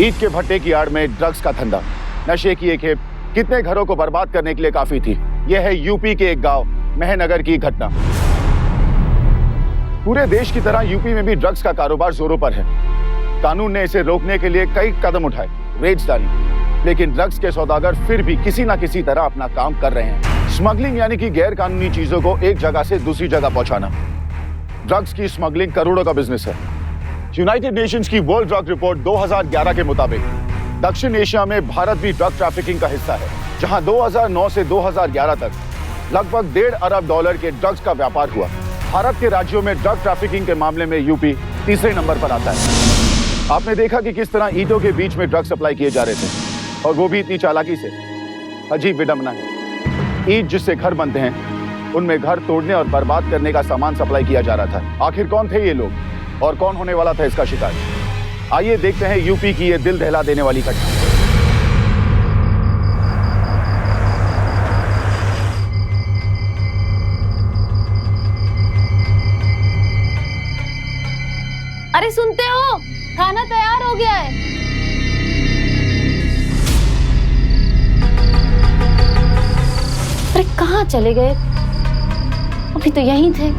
ईद के भट्टे की आड़ में ड्रग्स का धंधा, नशे की एक खेप कितने घरों को बर्बाद करने के लिए काफी थी। यह है यूपी के एक गांव मेहनगर की घटना। पूरे देश की तरह यूपी में भी ड्रग्स का कारोबार जोरों पर है। कानून ने इसे रोकने के लिए कई कदम उठाए, रेड्स डाली, लेकिन ड्रग्स के सौदागर फिर भी किसी न किसी तरह अपना काम कर रहे हैं। स्मगलिंग यानी कि गैर कानूनी चीजों को एक जगह से दूसरी जगह पहुंचाना। ड्रग्स की स्मगलिंग करोड़ों का बिजनेस है। यूनाइटेड नेशंस की वर्ल्ड ड्रग रिपोर्ट 2011 के मुताबिक दक्षिण एशिया में भारत भी ड्रग ट्रैफिकिंग का हिस्सा है, जहां 2009 से 2011 तक लगभग $1.5 अरब के ड्रग्स का व्यापार हुआ। भारत के राज्यों में ड्रग ट्रैफिकिंग के मामले में यूपी तीसरे नंबर पर आता है। आपने देखा कि किस तरह ईंटों के बीच में ड्रग सप्लाई किए जा रहे थे, और वो भी इतनी चालाकी से। अजीब विडंबना है, ईंट जिससे घर बनते हैं उनमें घर तोड़ने और बर्बाद करने का सामान सप्लाई किया जा रहा था। आखिर कौन थे ये लोग और कौन होने वाला था इसका शिकार? आइए देखते हैं यूपी की ये दिल दहला देने वाली घटना। अरे सुनते हो, खाना तैयार हो गया है। अरे कहाँ चले गए? अभी तो यहीं थे।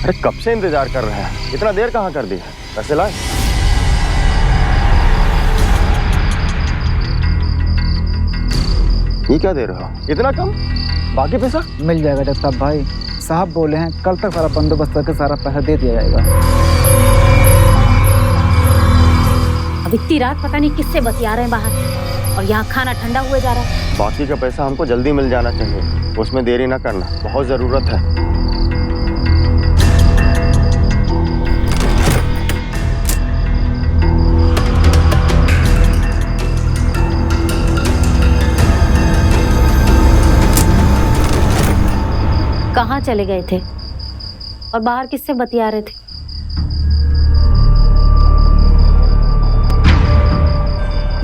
अरे कब से इंतजार कर रहे हैं, इतना देर कहाँ कर दी है? पैसे लाए? ये क्या दे रहे हो, इतना कम? बाकी पैसा मिल जाएगा जगताप भाई। साहब बोले हैं कल तक सारा बंदोबस्त करके सारा पैसा दे दिया जाएगा। अब इतनी रात पता नहीं किससे बतिया रहे हैं बाहर, और यहाँ खाना ठंडा हुए जा रहा है। बाकी का पैसा हमको जल्दी मिल जाना चाहिए, उसमें देरी ना करना, बहुत जरूरत है। कहाँ चले गए थे और बाहर किससे बतिया रहे थे?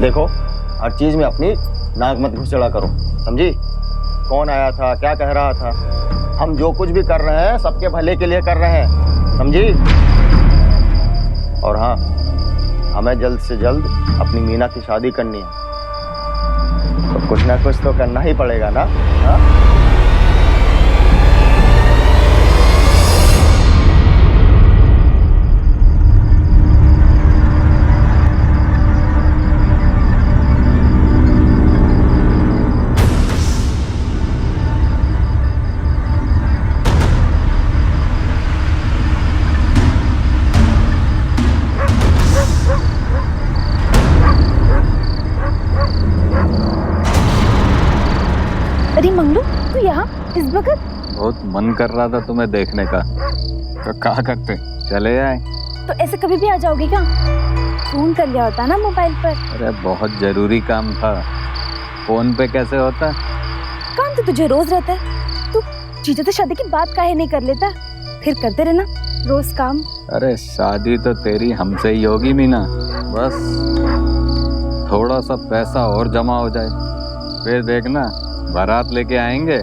देखो, हर चीज में अपनी नाक मत घुसड़ा करो, समझी? कौन आया था, क्या कह रहा था? हम जो कुछ भी कर रहे हैं सबके भले के लिए कर रहे हैं, समझी? और हाँ, हमें जल्द से जल्द अपनी मीना की शादी करनी है, तो कुछ ना कुछ तो करना ही पड़ेगा ना? हाँ? अरे मंगलू, तू यहाँ इस वक्त? बहुत मन कर रहा था तुम्हें देखने का, तो क्या करते, चले आए। तो ऐसे कभी भी आ जाओगे क्या? फोन कर लिया होता ना मोबाइल पर। अरे बहुत जरूरी काम था, फोन पे कैसे होता? काम तो तुझे रोज रहता है। तू जीजा से शादी की बात काहे नहीं कर लेता? फिर करते रहना रोज काम। अरे शादी तो तेरी हमसे ही होगी मीना, बस थोड़ा सा पैसा और जमा हो जाए, फिर देखना बारात लेके आएंगे।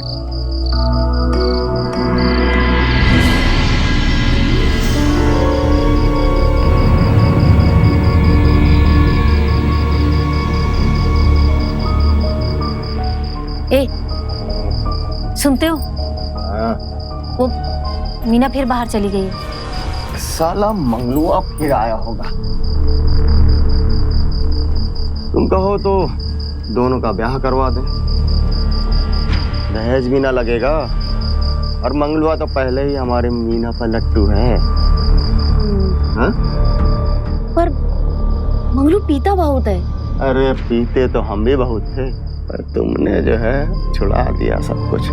ए, सुनते हो? हाँ। वो मीना फिर बाहर चली गई है। साला मंगलुआ फिर आया होगा। तुम कहो तो दोनों का ब्याह करवा दें, दहेज भी ना लगेगा, और मंगलुआ तो पहले ही हमारे मीना पर लट्टू है। हाँ? पर मंगलू पीता बहुत है। अरे पीते तो हम भी बहुत थे, पर तुमने जो है छुड़ा दिया सब कुछ,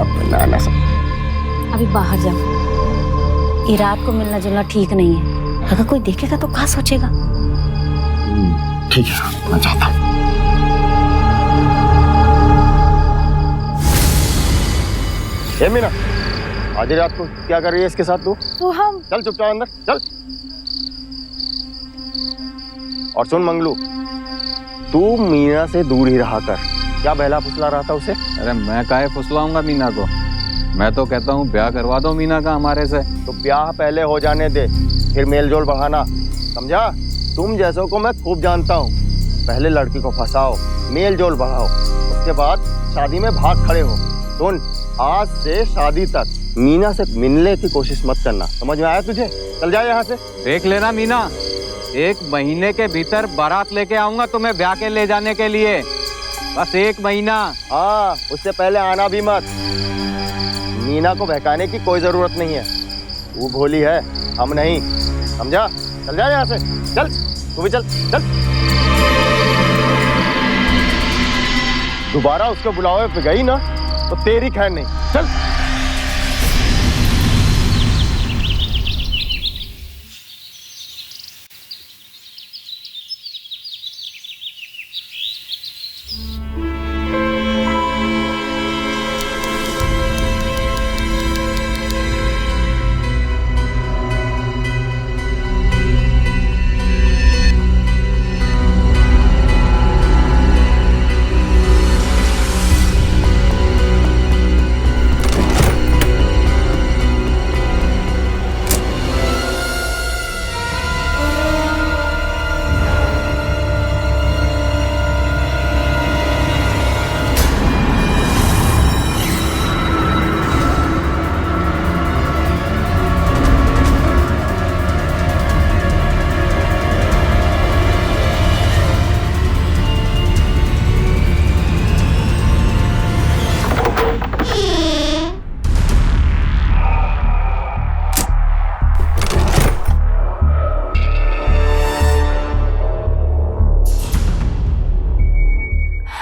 अपना ना सब। अभी बाहर जाओ, ये रात को मिलना जुलना ठीक नहीं है। अगर कोई देखेगा तो क्या सोचेगा? ठीक है, मैं जाता हूँ। ए मीना, आधी रात को क्या कर रही है इसके साथ तू? तो हम चल चुपचाप अंदर चल। और सुन मंगलू, तू मीना से दूर ही रहा कर। क्या बहला फुसला रहा था उसे? अरे मैं काहे फुसलाऊंगा मीना को, मैं तो कहता हूँ ब्याह करवा दो मीना का हमारे से। तो ब्याह पहले हो जाने दे, फिर मेल जोल बढ़ाना, समझा? तुम जैसों को मैं खूब जानता हूँ। पहले लड़की को फंसाओ, मेल जोल बढ़ाओ, उसके बाद शादी में भाग खड़े हो। सुन, आज से शादी तक मीना से मिलने की कोशिश मत करना, समझ में आया तुझे? चल जा यहाँ से। देख लेना मीना, 1 महीने के भीतर बारात लेके आऊंगा तुम्हें ब्याह के ले जाने के लिए, बस 1 महीना। हाँ, उससे पहले आना भी मत। मीना को बहकाने की कोई जरूरत नहीं है, वो भोली है, हम नहीं, समझा? चल जा यहाँ से, चल, तू भी चल, चल। दोबारा उसके बुलावे पे गई ना तो तेरी खैर नहीं, चल।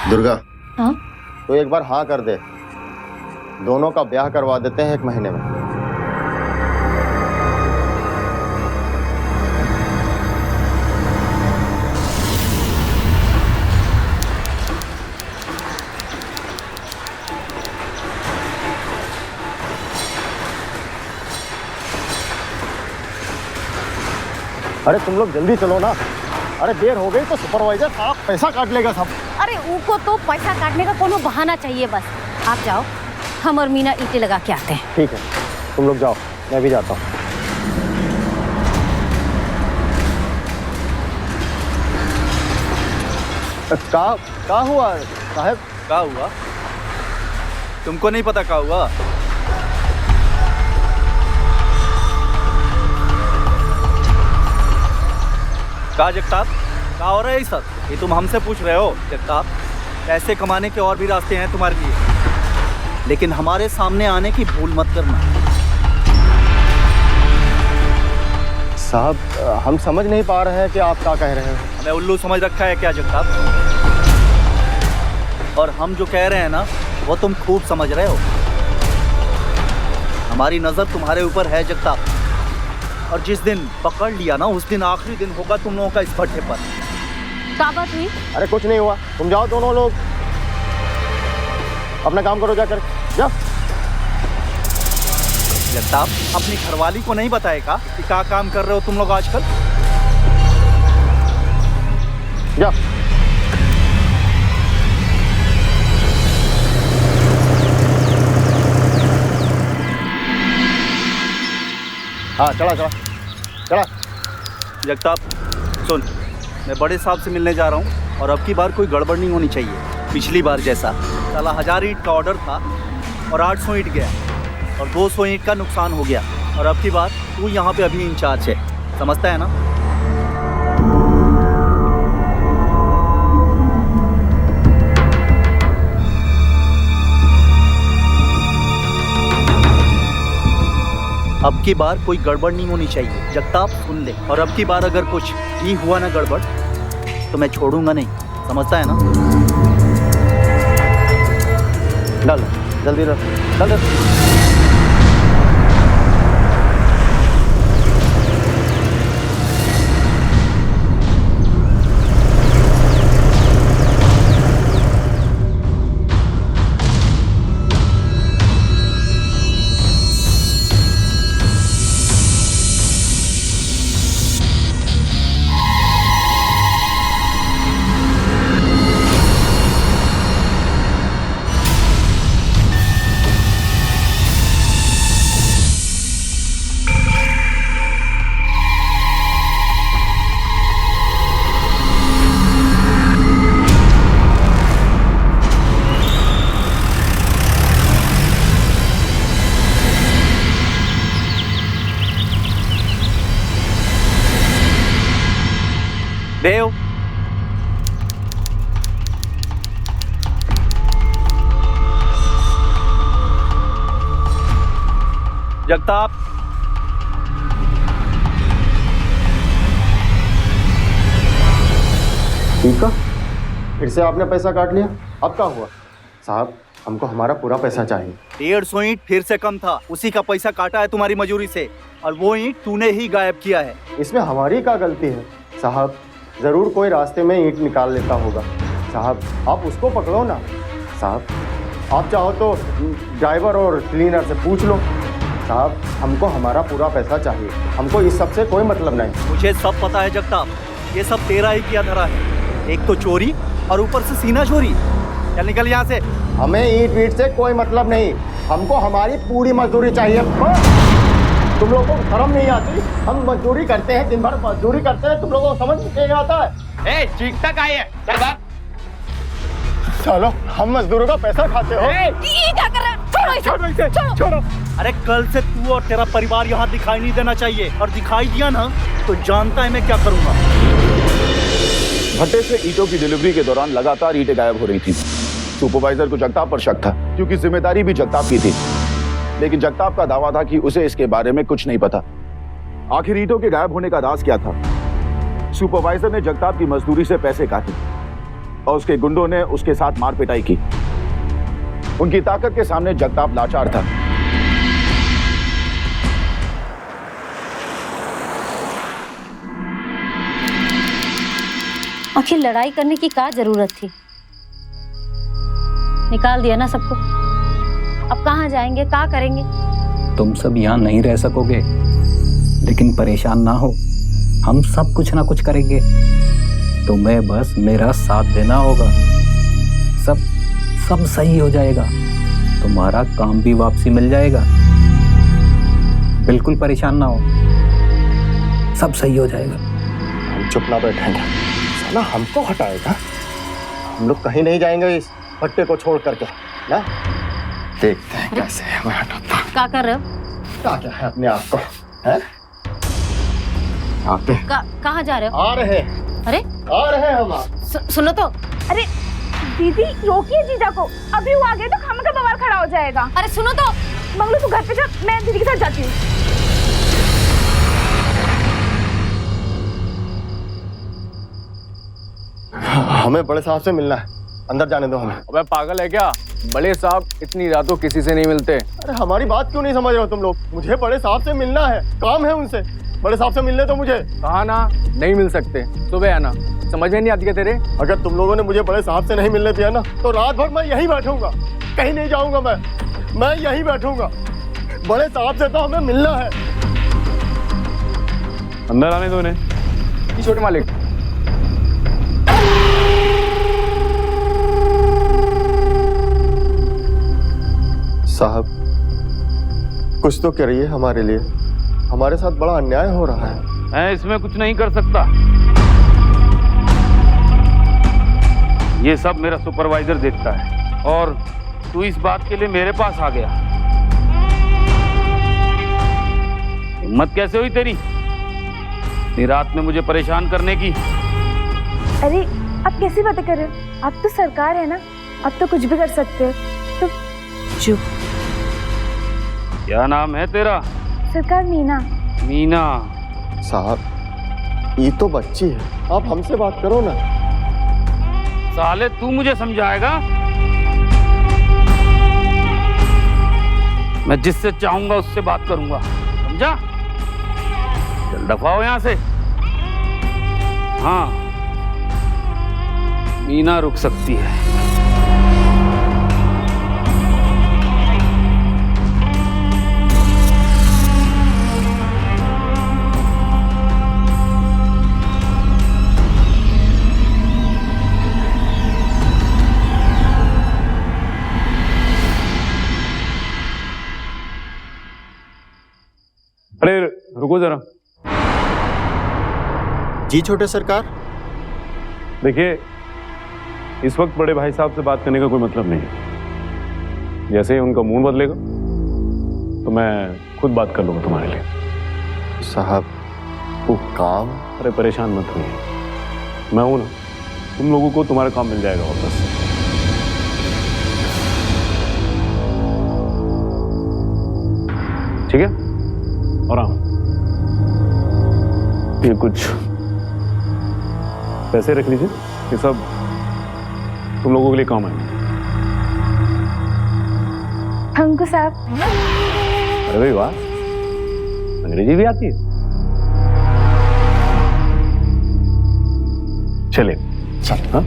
दुर्गा, हाँ? तो एक बार हाँ कर दे, दोनों का ब्याह करवा देते हैं 1 महीने में। अरे तुम लोग जल्दी चलो ना, अरे देर हो गई तो सुपरवाइजर साहब पैसा काट लेगा सब। अरे उनको तो पैसा काटने का कोनो बहाना चाहिए बस। आप जाओ, हम और मीना ईंटें लगा के आते हैं। ठीक है, तुम लोग जाओ, मैं भी जाता हूँ। का हुआ साहब? क्या हुआ? तुमको नहीं पता क्या हुआ? क्या जगताप, क्या हो रहा है ये सब? ये तुम हमसे पूछ रहे हो? जगताप, पैसे कमाने के और भी रास्ते हैं तुम्हारे लिए, लेकिन हमारे सामने आने की भूल मत करना। साहब, हम समझ नहीं पा रहे हैं कि आप क्या कह रहे हैं। हमें उल्लू समझ रखा है क्या जगताप? और हम जो कह रहे हैं ना, वो तुम खूब समझ रहे हो। हमारी नजर तुम्हारे ऊपर है जगताप, और जिस दिन पकड़ लिया ना, उस दिन आखिरी दिन होगा तुम लोगों का इस भट्टे पर। क्या बात हुई? अरे कुछ नहीं हुआ, तुम जाओ दोनों लोग, अपना काम करो जाकर, जाओ। जगताप, अपनी घरवाली को नहीं बताएगा कि क्या काम कर रहे हो तुम लोग आजकल? जाओ। हाँ, चला चला चला। जगताप सुन, मैं बड़े साहब से मिलने जा रहा हूँ, और अब की बार कोई गड़बड़ नहीं होनी चाहिए। पिछली बार जैसा साला 1000 ईंट का ऑर्डर था और 800 ईंट गया, और 200 ईंट का नुकसान हो गया। और अब की बार तू यहाँ पे अभी इंचार्ज है, समझता है ना? अब की बार कोई गड़बड़ नहीं होनी चाहिए, जगताप सुन ले। और अब की बार अगर कुछ ही हुआ ना गड़बड़, तो मैं छोड़ूंगा नहीं, समझता है ना? डाल, जल्दी डाल, डाल। देव, जगताप, ठीक है, फिर से आपने पैसा काट लिया। अब क्या हुआ साहब? हमको हमारा पूरा पैसा चाहिए। 150 ईंट फिर से कम था, उसी का पैसा काटा है तुम्हारी मजूरी से, और वो ईंट तूने ही गायब किया है। इसमें हमारी क्या गलती है साहब? जरूर कोई रास्ते में ईंट निकाल लेता होगा साहब, आप उसको पकड़ो ना साहब। आप चाहो तो ड्राइवर और क्लीनर से पूछ लो साहब। हमको हमारा पूरा पैसा चाहिए, हमको इस सब से कोई मतलब नहीं। मुझे सब पता है जगताप, ये सब तेरा ही किया धरा है। एक तो चोरी और ऊपर से सीना चोरी। चल निकल यहाँ से। हमें ईंट वीट से कोई मतलब नहीं, हमको हमारी पूरी मजदूरी चाहिए। तुम लोगों को शर्म नहीं आती? हम मजदूरी करते हैं, दिन भर मजदूरी करते हैं, तुम लोगों को समझ नहीं आता है? ठीक तक आई है, चल बात। चलो, हम मजदूरों का पैसा खाते हो। ये क्या कर रहा है? छोड़ो इसे, छोड़ो। अरे कल से तू और तेरा परिवार यहाँ दिखाई नहीं देना चाहिए, और दिखाई दिया ना तो जानता है मैं क्या करूँगा। भट्टे से ईंटों की डिलीवरी के दौरान लगातार ईंटें गायब हो रही थी। सुपरवाइजर को जगताप पर शक था, क्योंकि जिम्मेदारी भी जगताप की थी। लेकिन जगताप का दावा था कि उसे इसके बारे में कुछ नहीं पता। आखिर ईंटों के गायब होने का राज क्या था? सुपरवाइजर ने जगताप की मजदूरी से पैसे काटे और उसके गुंडों ने उसके साथ मार पिटाई की। उनकी ताकत के सामने जगताप लाचार था। आखिर लड़ाई करने की क्या जरूरत थी? निकाल दिया ना सबको, अब कहाँ जाएंगे, क्या करेंगे? तुम सब यहाँ नहीं रह सकोगे, लेकिन परेशान ना हो, हम सब कुछ ना कुछ करेंगे। तुम्हें बस मेरा साथ देना होगा, सब सही हो जाएगा। तुम्हारा काम भी वापसी मिल जाएगा। बिल्कुल परेशान ना हो, सब सही हो जाएगा। हम चुप ना बैठेंगे, साला हमको हटाएगा। हम लोग कहीं नहीं जाएंगे इस भट्टे को छोड़ करके ना। देखते हैं कैसे है मैं हटाता। क्या कर रहे हो? क्या है अपने आप को, हैं? आते कहाँ जा रहे हो? आ रहे हैं। अरे आ रहे हैं हम। सुनो तो। अरे दीदी रोकिए जीजा को, अभी वो आ गए तो खाने का बवाल खड़ा हो जाएगा। अरे सुनो तो। मंगलू तू घर पे जा, मैं दीदी के साथ जाती हूँ। हमें बड़े साहब से मिलना है, अंदर जाने दो हमें। अबे पागल है क्या? बड़े साहब इतनी रातों किसी से नहीं मिलते। अरे हमारी बात क्यों नहीं समझ रहे हो तुम लोग? मुझे बड़े साहब से मिलना है, काम है उनसे। बड़े साहब से मिलने तो मुझे। कहा ना नहीं मिल सकते, सुबह आना। समझ में नहीं आती क्या तेरे? अगर तुम लोगों ने मुझे बड़े साहब से नहीं मिलने दिया ना तो रात भर मैं यहीं बैठूंगा, कहीं नहीं जाऊंगा। मैं यहीं बैठूंगा। बड़े साहब से तो हमें मिलना है। अंदर आने दो इन्हें। छोटे मालिक, साहब कुछ तो करिए हमारे लिए, हमारे साथ बड़ा अन्याय हो रहा है। मैं इसमें कुछ नहीं कर सकता, ये सब मेरा सुपरवाइजर देखता है, और तू इस बात के लिए मेरे पास आ गया। हिम्मत कैसे हुई तेरी इतनी रात में मुझे परेशान करने की? अरे आप कैसी बातें कर रहे हो? आप तो सरकार है ना, आप तो कुछ भी कर सकते हो। तो चुप। क्या नाम है तेरा? सरकार मीना। मीना? साहब ये तो बच्ची है, आप हमसे बात करो ना। साले तू मुझे समझाएगा? मैं जिससे चाहूंगा उससे बात करूंगा, समझा? चल दफा हो यहां से। हाँ, मीना रुक सकती है। अरे रुको जरा। जी छोटे सरकार। देखिए, इस वक्त बड़े भाई साहब से बात करने का कोई मतलब नहीं है। जैसे ही उनका मूड बदलेगा तो मैं खुद बात कर लूंगा तुम्हारे लिए। साहब वो काम। अरे परेशान मत होइए, मैं हूं ना, तुम लोगों को तुम्हारा काम मिल जाएगा वापस। ठीक है? और हाँ, ये कुछ पैसे रख लीजिए, ये सब तुम लोगों के लिए काम आएंगे। अंकु साहब, अरे भाई वाह, अंग्रेजी भी आती है। चले हाँ?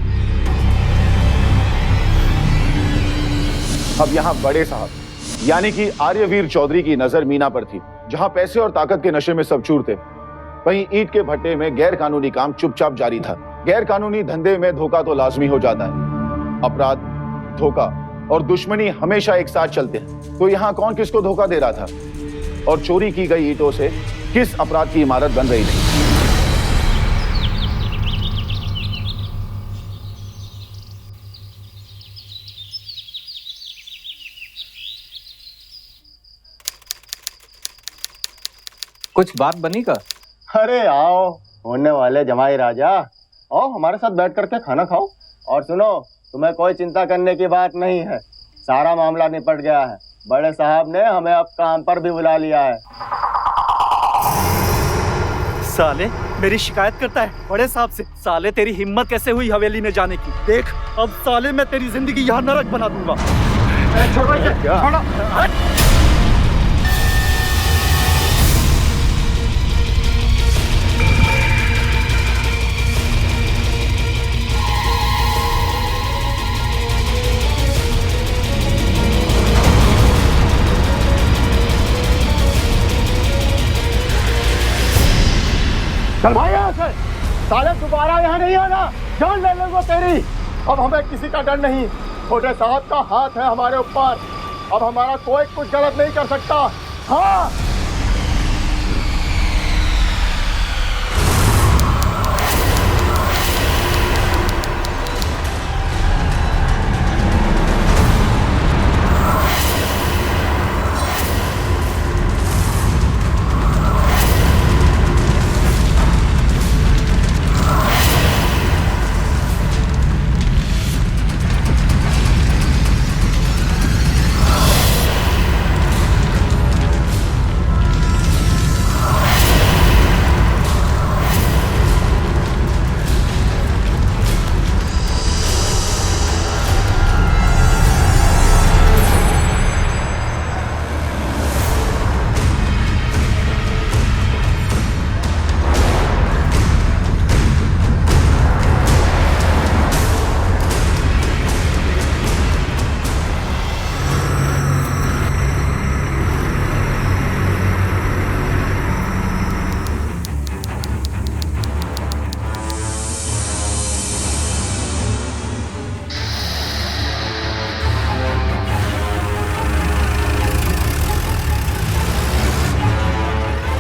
अब यहाँ बड़े साहब यानी कि आर्यवीर चौधरी की नजर मीना पर थी। जहाँ पैसे और ताकत के नशे में सब चूर थे, वहीं ईंट के भट्टे में गैर कानूनी काम चुपचाप जारी था। गैर कानूनी धंधे में धोखा तो लाजमी हो जाता है। अपराध, धोखा और दुश्मनी हमेशा एक साथ चलते हैं। तो यहाँ कौन किसको धोखा दे रहा था और चोरी की गई ईंटों से किस अपराध की इमारत बन रही थी? कुछ बात बनी का? अरे आओ होने वाले जमाई राजा, आओ हमारे साथ बैठ करके खाना खाओ। और सुनो, तुम्हें कोई चिंता करने की बात नहीं है, सारा मामला निपट गया है। बड़े साहब ने हमें अब काम पर भी बुला लिया है। साले मेरी शिकायत करता है बड़े साहब से। साले तेरी हिम्मत कैसे हुई हवेली में जाने की? देख अब साले मैं तेरी जिंदगी यहाँ नरक बना दूंगा। चल भाई यहाँ से, साले दोबारा यहाँ नहीं आना, जान ले लेंगे तेरी। अब हमें किसी का डर नहीं, छोटे साहब का हाथ है हमारे ऊपर। अब हमारा कोई कुछ गलत नहीं कर सकता। हाँ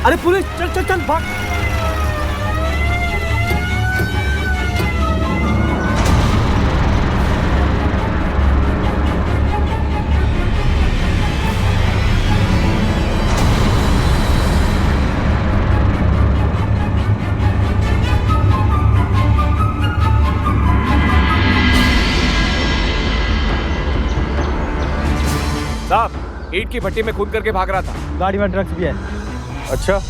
अरे पुलिस, चल चल चल भाग। साहब, ईंट की भट्टी में खून करके भाग रहा था। गाड़ी में ड्रग्स भी है। अच्छा,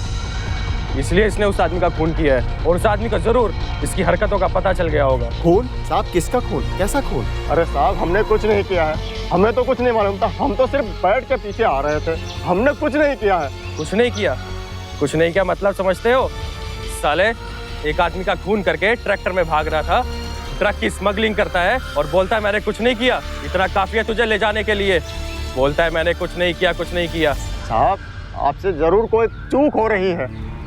इसलिए इसने उस आदमी का खून किया है, और उस आदमी का जरूर इसकी हरकतों का पता चल गया होगा। खून? साहब किसका खून, कैसा खून? अरे साहब हमने कुछ नहीं किया है, हमें तो कुछ नहीं मालूम था, हम तो सिर्फ बैठ के पीछे आ रहे थे, हमने कुछ नहीं किया है। कुछ नहीं किया? कुछ नहीं किया मतलब समझते हो? साले एक आदमी का खून करके ट्रैक्टर में भाग रहा था, ट्रक की स्मगलिंग करता है और बोलता है मैंने कुछ नहीं किया। इतना काफी है तुझे ले जाने के लिए? बोलता है मैंने कुछ नहीं किया, कुछ नहीं किया। साहब आपसे जरूर कोई चूक हो रही है,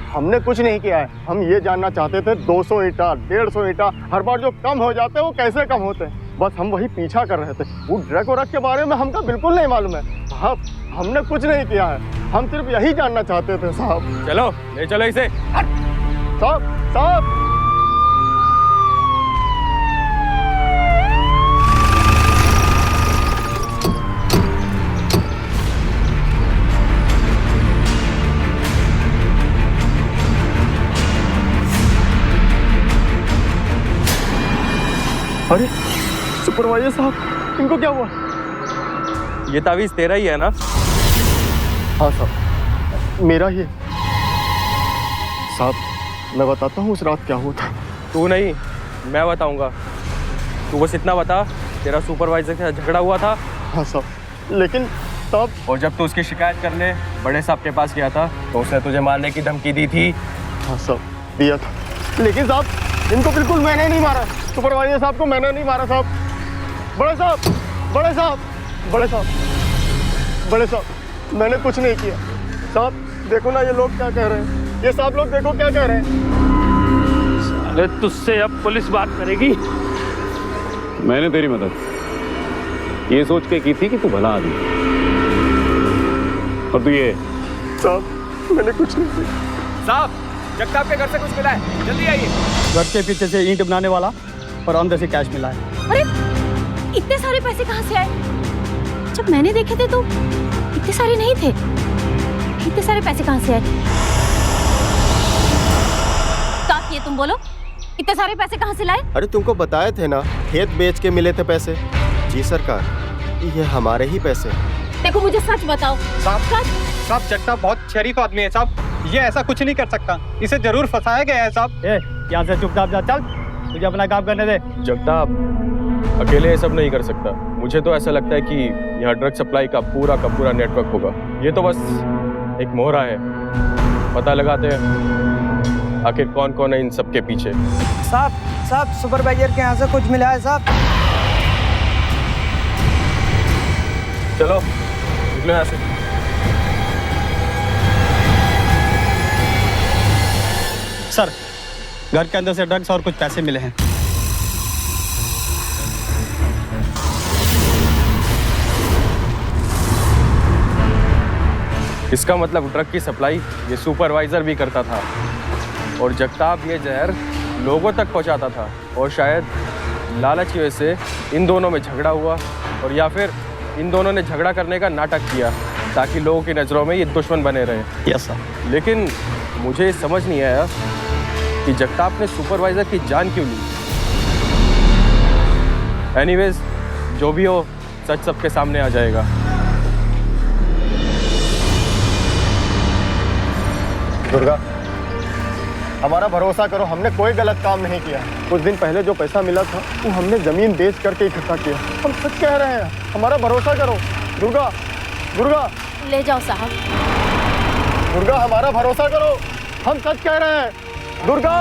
हमने कुछ नहीं किया है। हम ये जानना चाहते थे 200 ईंटा, 150 ईंटा हर बार जो कम हो जाते हैं वो कैसे कम होते हैं, बस हम वही पीछा कर रहे थे। वो ड्रग और रग के बारे में हमको बिल्कुल नहीं मालूम है साहब, हमने कुछ नहीं किया है, हम सिर्फ यही जानना चाहते थे साहब। चलो ले चलो इसे। साहब साहब सुपरवाइजर साहब, इनको क्या हुआ? ये तावीज तेरा ही है ना? हाँ साहब, मेरा ही है। साहब मैं बताता हूँ उस रात क्या हुआ था। तू नहीं, मैं बताऊंगा। तू बस इतना बता, तेरा सुपरवाइजर के साथ झगड़ा हुआ था? हाँ साहब, लेकिन साहब, और जब तू उसकी शिकायत करने बड़े साहब के पास गया था तो उसने तुझे मारने की धमकी दी थी? हाँ साहब, दिया था। लेकिन साहब, इनको बिल्कुल मैंने नहीं मारा। सुपरवाइजर साहब को मैंने नहीं मारा साहब। बड़े साहब, बड़े साहब, बड़े साहब, बड़े साहब, मैंने कुछ नहीं किया। साहब देखो ना ये लोग क्या कह रहे हैं, ये साहब लोग देखो क्या कह रहे हैं। अरे तुझसे अब पुलिस बात करेगी? मैंने तेरी मदद ये सोच के की थी कि तू भला आदमी, और तू ये। साहब मैंने कुछ नहीं किया। साहब, जगताप के घर से कुछ मिला है, जल्दी आइए। घर के पीछे से ईंट बनाने वाला और अंदर से कैश मिला है। अरे इतने सारे पैसे कहाँ से आए? जब मैंने देखे थे तो इतने सारे नहीं थे। इतने सारे पैसे कहाँ से आए? क्या किए तुम, बोलो? इतने सारे पैसे कहाँ से लाए? अरे तुमको बताए थे ना, खेत बेच के मिले थे पैसे। जी सरकार, ये हमारे ही पैसे। देखो मुझे सच बताओ। साहब जगताप बहुत शरीफ आदमी है साहब, ये ऐसा कुछ नहीं कर सकता, इसे जरूर फंसाया गया है साहब। यहाँ से चुपचाप जा, चल तुझे अपना काम करने दे। जगताप अकेले ये सब नहीं कर सकता। मुझे तो ऐसा लगता है कि यहाँ ड्रग सप्लाई का पूरा नेटवर्क होगा। ये तो बस एक मोहरा है। पता लगाते हैं आखिर कौन कौन है इन सब के पीछे। साहब सुपरवाइजर के यहाँ से कुछ मिला है साहब। चलो निकलो यहाँ से। सर घर के अंदर से ड्रग्स और कुछ पैसे मिले हैं। इसका मतलब ड्रग की सप्लाई ये सुपरवाइजर भी करता था और जगताप ये जहर लोगों तक पहुंचाता था। और शायद लालच की वजह से इन दोनों में झगड़ा हुआ, और या फिर इन दोनों ने झगड़ा करने का नाटक किया ताकि लोगों की नज़रों में ये दुश्मन बने रहे। Yes sir. लेकिन मुझे समझ नहीं आया कि जगताप ने सुपरवाइजर की जान क्यों ली। एनीवेज, जो भी हो सच सबके सामने आ जाएगा। दुर्गा, हमारा भरोसा करो, हमने कोई गलत काम नहीं किया। कुछ दिन पहले जो पैसा मिला था वो हमने जमीन बेच करके इकट्ठा किया। हम सच कह रहे हैं, हमारा भरोसा करो। दुर्गा, दुर्गा, ले जाओ साहब। दुर्गा हमारा भरोसा करो, हम सच कह रहे हैं। दुर्गा,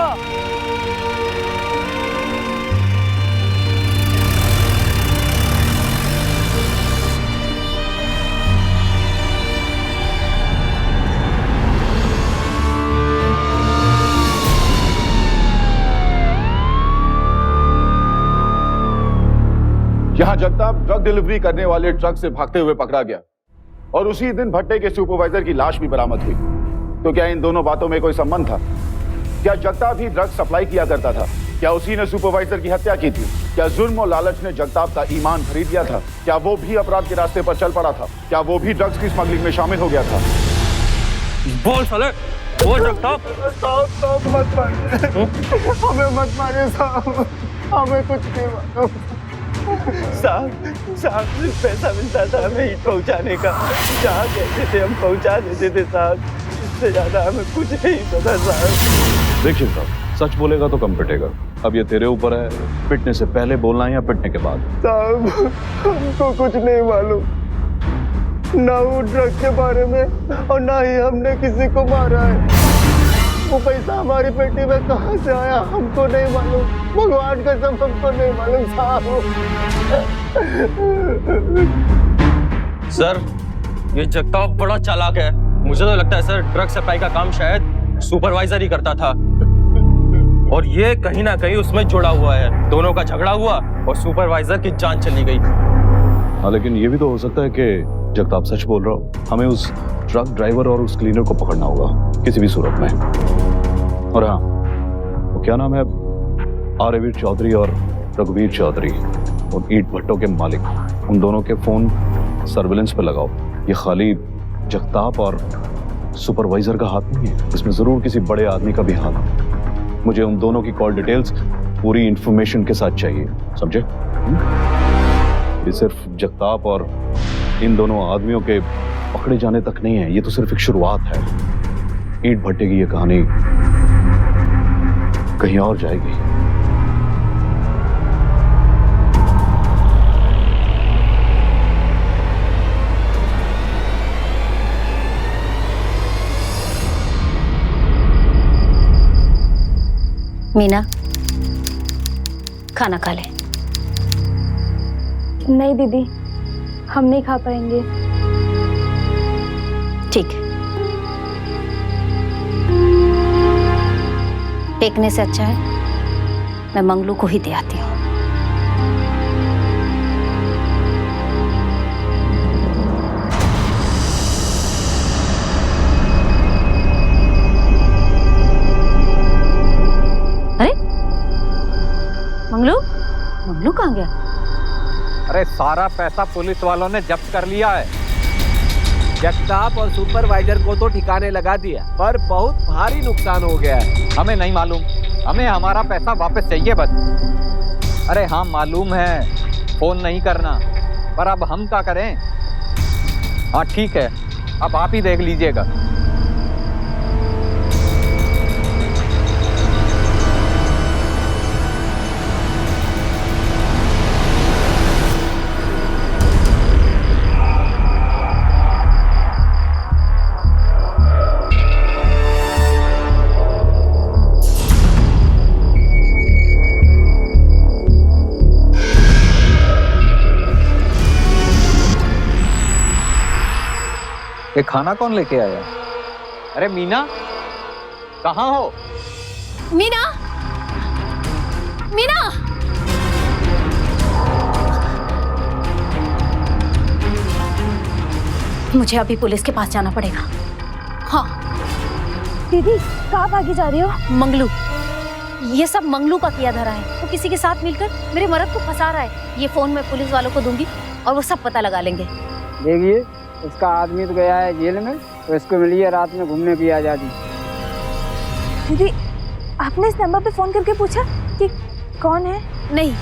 यहाँ जगताप ड्रग डिलीवरी करने वाले ट्रक से भागते हुए पकड़ा गया और उसी दिन भट्टे के सुपरवाइजर की लाश भी बरामद हुई। तो क्या इन दोनों बातों में कोई संबंध था? क्या जगताप ही ड्रग सप्लाई किया करता था? क्या उसी ने सुपरवाइजर की हत्या की थी? क्या जुर्म और लालच ने जगताप का ईमान खरीद लिया था? क्या वो भी अपराध के रास्ते पर चल पड़ा था? क्या वो भी ड्रग्स की स्मगलिंग में शामिल हो गया था? बोल साले, बोल जगताप। साहब मत मारिए, हमें मत मारिए साहब, हमें कुछ नहीं मालूम। साहब सिर्फ पैसा मिलता था हमें ईंट पहुंचाने का, जहाँ कहते थे हम पहुंचा देते थे साहब, इससे ज्यादा हमें कुछ नहीं पता साहब। देखिए साहब, सच बोलेगा तो कम पिटेगा। अब ये तेरे ऊपर है, पिटने से पहले बोलना है या पिटने के बाद। साहब हमको कुछ नहीं मालूम, ना वो ड्रग के बारे में और ना ही हमने किसी को मारा है। वो पैसा हमारी पेटी में कहाँ से आया हमको नहीं मालूम, भगवान कसम हमको नहीं मालूम साहब। सर, ये जगताप बड़ा चालाक है। मुझे तो लगता है सर ड्रग सप्लाई का काम शायद सुपरवाइजर ही करता था, और ये कहीं ना कहीं उसमें जुड़ा हुआ है। दोनों का झगड़ा हुआ और सुपरवाइजर की जान चली गई। हाँ, लेकिन ये भी तो हो सकता है कि जगताप सच बोल रहा हो। हमें उस ट्रक ड्राइवर और उस क्लीनर को पकड़ना होगा किसी भी सूरत में। और हाँ, वो क्या नाम है, आर्यवीर चौधरी और रघुवीर चौधरी, और ईंट भट्टों के मालिक, उन दोनों के फोन सर्विलेंस पे लगाओ। ये खाली जगताप और सुपरवाइजर का हाथ नहीं है, इसमें जरूर किसी बड़े आदमी का भी हाथ है। मुझे उन दोनों की कॉल डिटेल्स पूरी इंफॉर्मेशन के साथ चाहिए, समझे? ये सिर्फ जगताप और इन दोनों आदमियों के पकड़े जाने तक नहीं है, ये तो सिर्फ एक शुरुआत है। ईंट भट्टे की ये कहानी कहीं और जाएगी। मीना, खाना खा ले। नहीं दीदी, हम नहीं खा पाएंगे। ठीक है, फेंकने से अच्छा है मैं मंगलू को ही दे आती हूँ। अरे मंगलू, मंगलू कहाँ गया? अरे सारा पैसा पुलिस वालों ने जब्त कर लिया है। जगताप और सुपरवाइजर को तो ठिकाने लगा दिया, पर बहुत भारी नुकसान हो गया है। हमें नहीं मालूम, हमें हमारा पैसा वापस चाहिए बस। अरे हाँ मालूम है, फोन नहीं करना, पर अब हम क्या करें? हाँ ठीक है, अब आप ही देख लीजिएगा। ये खाना कौन लेके आया? अरे मीना, कहाँ हो? मीना, मीना! मुझे अभी पुलिस के पास जाना पड़ेगा। हाँ दीदी, कहाँ भागी जा रही हो? मंगलू, ये सब मंगलू का किया धरा है। वो किसी के साथ मिलकर मेरे मर्द को फंसा रहा है। ये फोन मैं पुलिस वालों को दूंगी और वो सब पता लगा लेंगे। देखिए, उसका आदमी तो गया है जेल में, तो इसको मिली है रात में घूमने की आज़ादी। दीदी, आपने इस नंबर पे फोन करके पूछा कि कौन है? नहीं,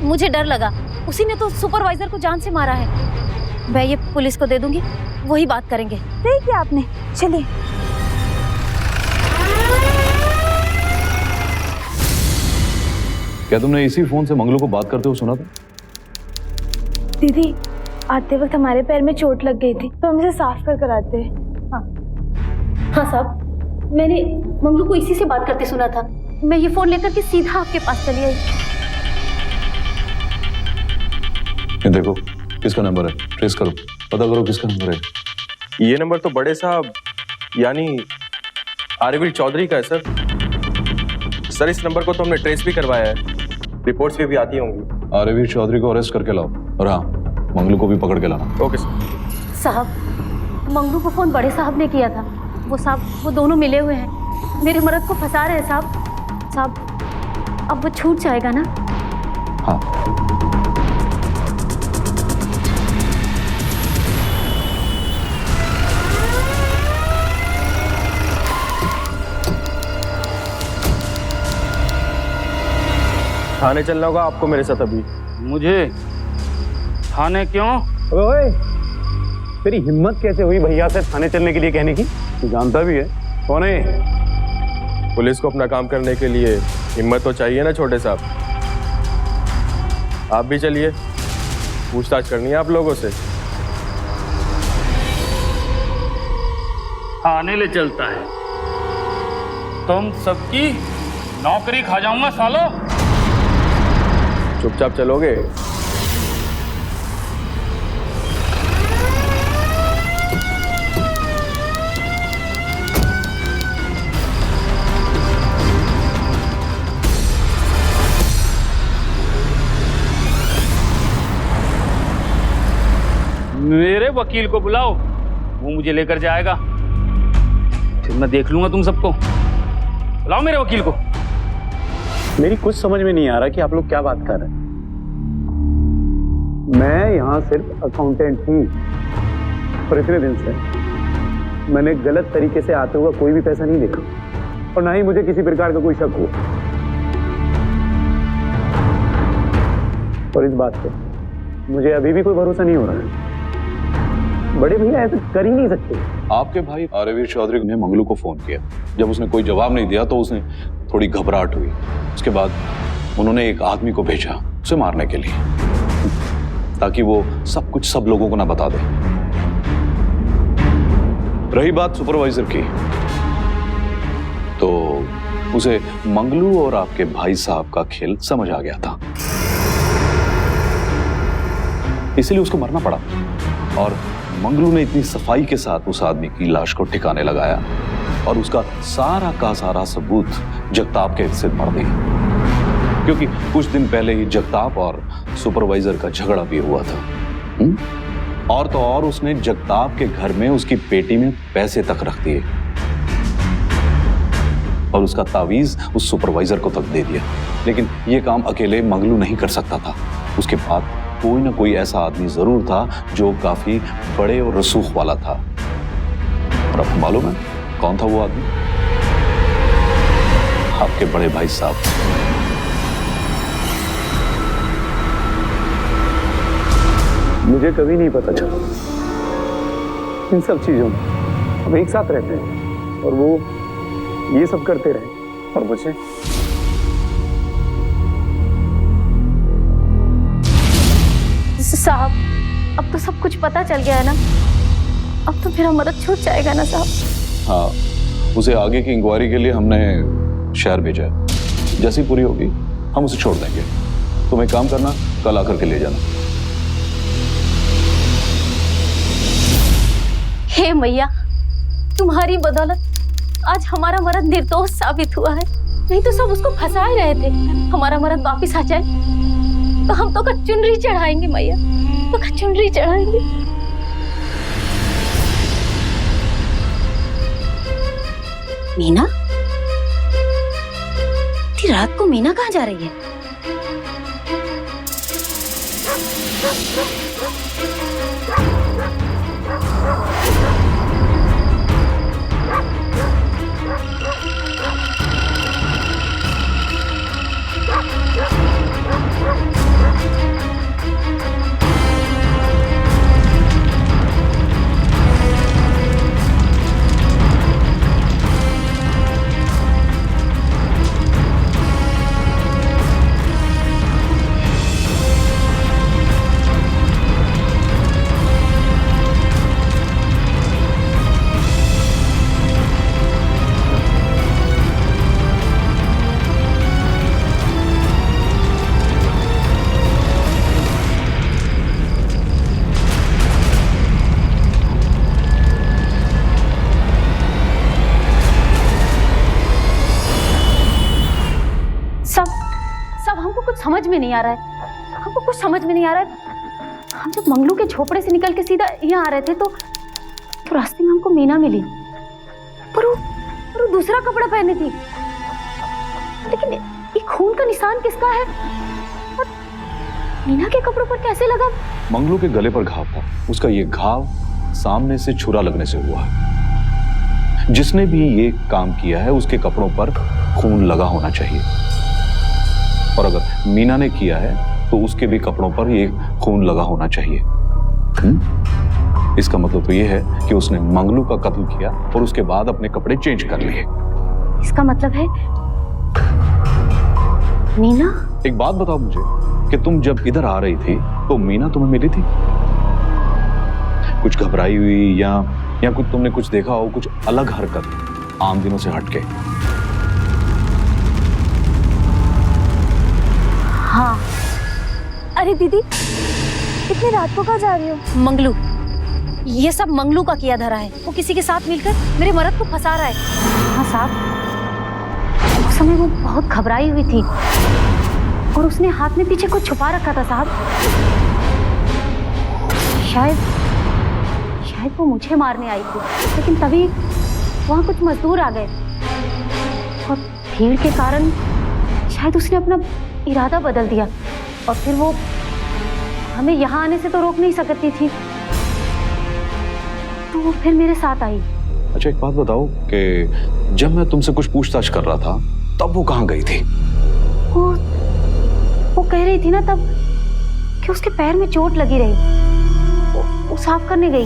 मुझे डर लगा। उसी ने तो सुपरवाइजर को जान से मारा है। मैं ये पुलिस को दे दूंगी, वही बात करेंगे। सही किया आपने, चलिए। क्या तुमने इसी फोन से मंगलू को बात करते हुए सुना था? दीदी, आते वक्त हमारे पैर में चोट लग गई थी, तो हम इसे साफ कर आते हैं। हाँ साहब, मैंने मंगलू को इसी से बात करते सुना था। मैं ये फोन लेकर के सीधा आपके पास चली आई। ये देखो, किसका नंबर है, ट्रेस करो, पता करो किसका नंबर है। ये नंबर तो बड़े साहब यानी आर्यवीर चौधरी का है सर। सर, इस नंबर को तो हमने ट्रेस भी करवाया है, रिपोर्ट्स भी आती होंगी। आर्यवीर चौधरी को अरेस्ट करके लाओ, और हाँ, मंगलू को भी पकड़ के लाना। Okay sir. साहब, मंगलू को फोन बड़े साहब ने किया था। वो दोनों मिले हुए हैं, मेरे मर्द को फंसा रहे हैं साहब। अब वो छूट जाएगा ना? हाँ। थाने चलना होगा आपको मेरे साथ अभी। मुझे थाने क्यों? ओए, तेरी हिम्मत कैसे हुई भैया से थाने चलने के लिए कहने की? तू जानता भी है कौन है? पुलिस को अपना काम करने के लिए हिम्मत तो चाहिए ना छोटे साहब। आप भी चलिए, पूछताछ करनी है आप लोगों से। थाने ले चलता है, तुम सबकी नौकरी खा जाऊंगा सालो। चुपचाप चलोगे? मेरे वकील को बुलाओ, वो मुझे लेकर जाएगा, फिर मैं देख लूंगा तुम सबको। बुलाओ मेरे वकील को। मेरी कुछ समझ में नहीं आ रहा कि आप लोग क्या बात कर रहे हैं। मैं यहाँ सिर्फ अकाउंटेंट हूँ, और इतने दिन से मैंने गलत तरीके से आते हुआ कोई भी पैसा नहीं देखा, और ना ही मुझे किसी प्रकार का कोई शक हुआ। और इस बात पे मुझे अभी भी कोई भरोसा नहीं हो रहा है। बड़े भैया ऐसे कर ही नहीं सकते। आपके भाई आर्यवीर चौधरी ने मंगलू को फोन किया। जब उसने कोई जवाब नहीं दिया तो उसने थोड़ी घबराहट हुई। उसके बाद उन्होंने एक आदमी को भेजा उसे मारने के लिए, ताकि वो सब कुछ सब लोगों को ना बता दे। रही बात सुपरवाइजर की, तो उसे मंगलू और आपके भाई साहब का खेल समझ आ गया था, इसलिए उसको मरना पड़ा। और मंगलू ने इतनी सफाई के साथ उस आदमी की लाश को ठिकाने लगाया और उसका सारा का सारा सबूत जगताप के हिस्से मर दिया, क्योंकि कुछ दिन पहले ही जगताप और सुपरवाइजर का झगड़ा भी हुआ था। और तो और उसने जगताप के घर में उसकी पेटी में पैसे तक रख दिए और उसका तावीज उस सुपरवाइजर को तक दे दिया। लेकिन यह काम अकेले मंगलू नहीं कर सकता था, उसके बाद कोई ना कोई ऐसा आदमी जरूर था जो काफी बड़े और रसूख वाला था। और आपको मालूम है कौन था वो आदमी? आपके बड़े भाई साहब। मुझे कभी नहीं पता चला इन सब चीजों में। हम एक साथ रहते हैं और वो ये सब करते रहे और मुझे साहब, अब तो सब कुछ पता चल गया है ना, अब तो मेरा मदद छूट जाएगा ना साहब? हाँ, उसे आगे की इंक्वायरी के लिए हमने शहर भेजा है। जैसी पूरी होगी हम उसे छोड़ देंगे। तुम एक काम करना, कल आकर के ले जाना। हे मैया, तुम्हारी बदौलत आज हमारा मर्द निर्दोष साबित हुआ है। नहीं तो सब उसको फंसा ही रहे थे। हमारा मर्द वापिस आ जाए तो हम तो चुनरी चढ़ाएंगे मैया, तो चुनरी चढ़ाएंगे। मीना, इतनी रात को मीना कहाँ जा रही है? समझ में नहीं आ रहा है, हमको कुछ समझ में नहीं आ रहा है। हम जब मंगलू के झोपड़े से निकल के सीधा यहाँ आ रहे थे तो रास्ते में हमको मीना मिली, पर वो दूसरा कपड़ा पहने थी। लेकिन ये खून का निशान किसका है और मीना के कपड़ों पर कैसे लगा? मंगलू के गले पर घाव था। उसका ये घाव सामने से छुरा लगने से हुआ है। जिसने भी ये काम किया है उसके कपड़ों पर खून लगा होना चाहिए, और अगर मीना ने किया है तो उसके भी कपड़ों पर ये खून लगा होना चाहिए। इसका मतलब तो ये है कि उसने मंगलू का कत्ल किया और उसके बाद अपने कपड़े चेंज कर लिए। इसका मतलब है मीना? एक बात बताओ मुझे कि तुम जब इधर आ रही थी तो मीना तुम्हें मिली थी? कुछ घबराई हुई या कुछ तुमने कुछ देखा हो, कुछ अलग हरकत आम दिनों से हटके? हाँ। अरे दीदी, इतनी रात को कहाँ जा रही हो? मंगलू, ये सब मंगलू का किया धरा है। वो किसी के साथ मिलकर मेरे मर्द को फंसा रहा है। हाँ साहब, उस समय वो बहुत घबराई हुई थी और उसने हाथ में पीछे कुछ छुपा रखा था साहब। शायद वो मुझे मारने आई थी, लेकिन तभी वहाँ कुछ मजदूर आ गए और भीड़ के कारण शायद उसने अपना इरादा बदल दिया और फिर वो हमें यहाँ आने से तो रोक नहीं सकती थी, तो वो फिर मेरे साथ आई। अच्छा एक बात बताओ कि जब मैं तुमसे कुछ पूछताछ कर रहा था तब वो कहाँ गई थी? वो कह रही थी ना तब कि कि उसके पैर में चोट लगी रही। वो साफ करने गई।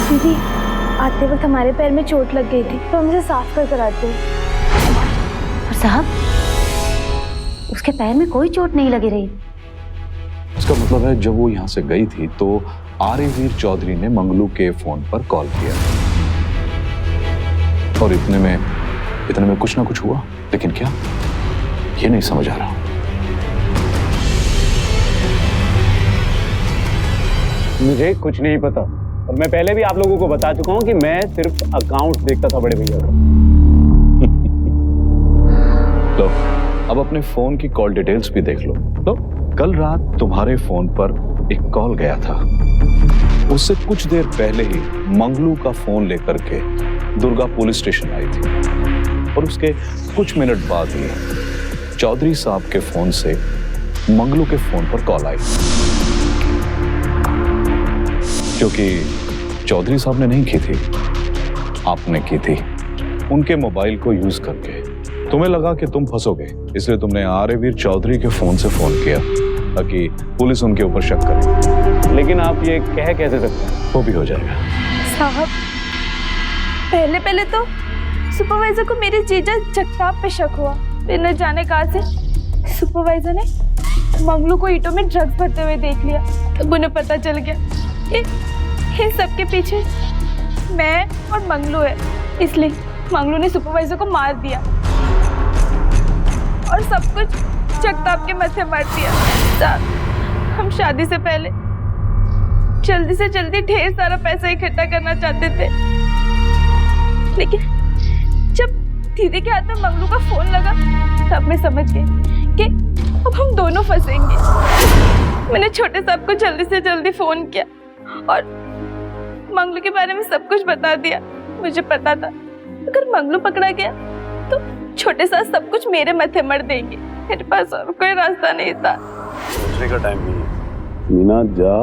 दीदी, आते वक्त हमारे पैर में चोट लग गई थी तो हम इसे साफ कर आते हैं। और साहब, उसके पैर में कोई चोट नहीं लगी रही। इसका मतलब है जब वो यहाँ से गई थी तो आर्यवीर चौधरी ने मंगलू के फोन पर कॉल किया और इतने में कुछ ना कुछ हुआ, लेकिन क्या, ये नहीं समझ आ रहा। मुझे कुछ नहीं पता और मैं पहले भी आप लोगों को बता चुका हूं कि मैं सिर्फ अकाउंट देखता था बड़े भैया का। लो, अब अपने फोन की कॉल डिटेल्स भी देख लो। लो, कल रात तुम्हारे फोन पर एक कॉल गया था। उससे कुछ देर पहले ही मंगलू का फोन लेकर के दुर्गा पुलिस स्टेशन आई थी और उसके कुछ मिनट बाद ही चौधरी साहब के फोन से मंगलू के फोन पर कॉल आई, क्योंकि चौधरी साहब ने नहीं की थी, आपने की थी। उनके मोबाइल को यूज करके तुम्हें लगा कि तुम फंसोगे, इसलिए तुमने आर्यवीर चौधरी के फोन से फोन किया ताकि पुलिस उनके ऊपर शक करे। लेकिन आप ये कह कैसे सकते हैं? वो भी हो जाएगा। साहब, पहले तो सुपरवाइजर को मेरे जीजा जगताप पे शक हुआ। फिर न जाने कहां से सुपरवाइजर ने मंगलू को ईंटों में ड्रग्स भरते हुए देख लिया। तब उन्हें पता चल गया कि इन सबके पीछे मैं और मंगलू है, इसलिए मंगलू ने सुपरवाइजर को मार दिया और सब कुछ जगताप के माथे मार दिया। साहब, हम शादी से पहले जल्दी से जल्दी ढेर सारा पैसा इकट्ठा करना चाहते थे, लेकिन जब दीदी के हाथ में मंगलू का फोन लगा तब मैं समझ गई कि अब हम दोनों फंसेंगे। मैंने छोटे साहब को जल्दी से जल्दी फोन किया और मंगलू के बारे में सब कुछ बता दिया। मुझे पता था अगर मंगलू पकड़ा गया तो छोटे साहब सब कुछ मेरे माथे मर देंगे। मेरे पास और कोई रास्ता नहीं था। सोचने का टाइम नहीं है मीना, जा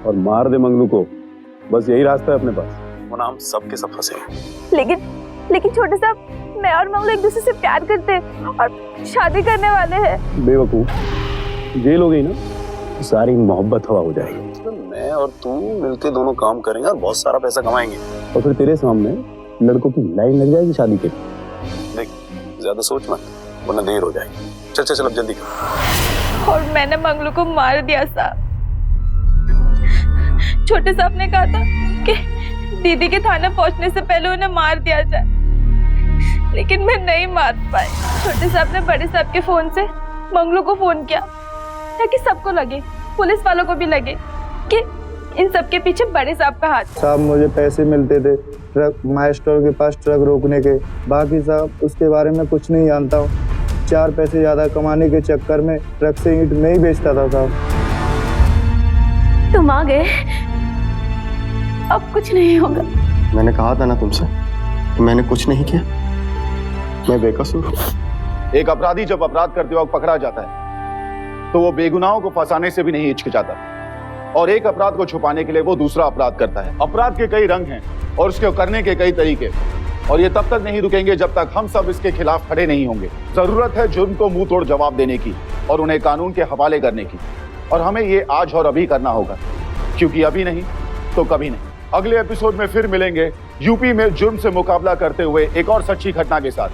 और मार दे मंगलू को, बस यही रास्ता है अपने पास, वरना हम सबके सब फंसे। लेकिन छोटे साहब, मैं और मंगलू एक दूसरे से प्यार करते हैं और शादी करने वाले हैं। बेवकूफ, जेल हो गई ना, सारी मोहब्बत हवा हो जाएगी। तो मैं और तू मिलके दोनों काम करेंगे और बहुत सारा पैसा कमाएंगे और फिर तेरे सामने लड़कों की लाइन लग जाएगी शादी के लिए। देख, ज्यादा सोच मत वरना देर हो जाएगी। चल अब जल्दी कर। और मैंने मंगलू को मार दिया साहब। छोटे साहब ने कहा था कि दीदी के थाने पहुंचने से पहले उन्हें मार दिया जाए, लेकिन मैं नहीं मार पाई। छोटे साहब ने बड़े साहब के फोन से मंगलू को फोन किया ताकि सबको लगे, पुलिस वालों को भी लगे कि इन सब के पीछे बड़े साहब का हाथ। साहब, मुझे पैसे मिलते थे ट्रक माइस्टर के पास ट्रक रोकने के, बाकी साहब उसके बारे में कुछ नहीं जानता हूँ। 4 पैसे ज्यादा कमाने के चक्कर में ट्रक से ईंट नहीं बेचता था साहब। तुम आ गए, अब कुछ नहीं होगा। मैंने कहा था ना तुमसे कि मैंने कुछ नहीं किया, मैं बेकसूर हूं। एक अपराधी जब अपराध करते वक्त पकड़ा जाता है तो वो बेगुनाहों को फंसाने से भी नहीं हिचकिचाता, और एक अपराध को छुपाने के लिए वो दूसरा अपराध करता है। अपराध के कई रंग हैं और उसके करने के कई तरीके, और ये तब तक नहीं रुकेंगे जब तक हम सब इसके खिलाफ खड़े नहीं होंगे। जरूरत है जुर्म को मुंह तोड़ जवाब देने की और उन्हें कानून के हवाले करने की, और हमें ये आज और अभी करना होगा, क्योंकि अभी नहीं तो कभी नहीं। अगले एपिसोड में फिर मिलेंगे यूपी में जुर्म से मुकाबला करते हुए एक और सच्ची घटना के साथ।